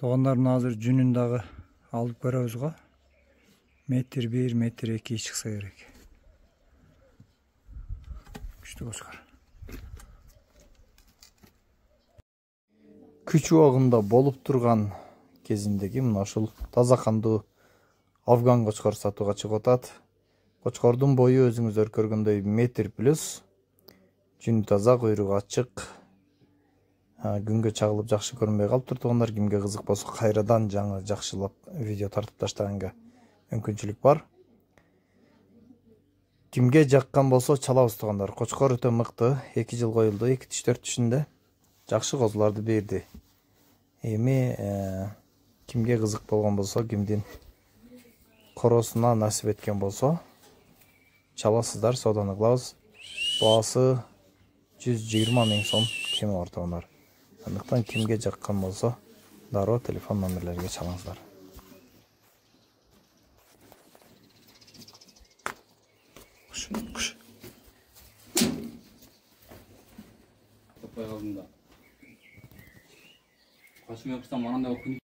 Тоғандардың азыр жүнін дағы алып барабыз го. Метр 1, метр 2 чыкса керек. Күчтүү қошқар. Күч убагында болуп турган кезиндеги мына ушул таза кандуу афган кочкор сатууга чыгып атат. Кочкордун бою өзүңүздөр көргөндөй метр плюс. Жүнү таза, куйругу ачык. Күнгө чагылып жакшы көрүнбөй калыптыр. Туугандар, кимге кызык болсо кайрадан жаңы жакшылап видео тартып таштаганга мүмкүнчүлүк бар. Кимге жаккан болсо чалабыз туугандар. Кочкор өтө мыкты. 2 жыл коюлду. 2 тиш 4 тишинде жакшы козуларды берди. Эми кимге кызык болгон болсо, кимдин коросуна насип эткен болсо чаласыздар, сооданы кылабыз. Баасы 120 000 сом кеми бар туугандар. Андыктан кимге жаккан болсо дароо телефон номерлерге чалыңыздар. Куш. Топай алдында. Кашым yapsam ananda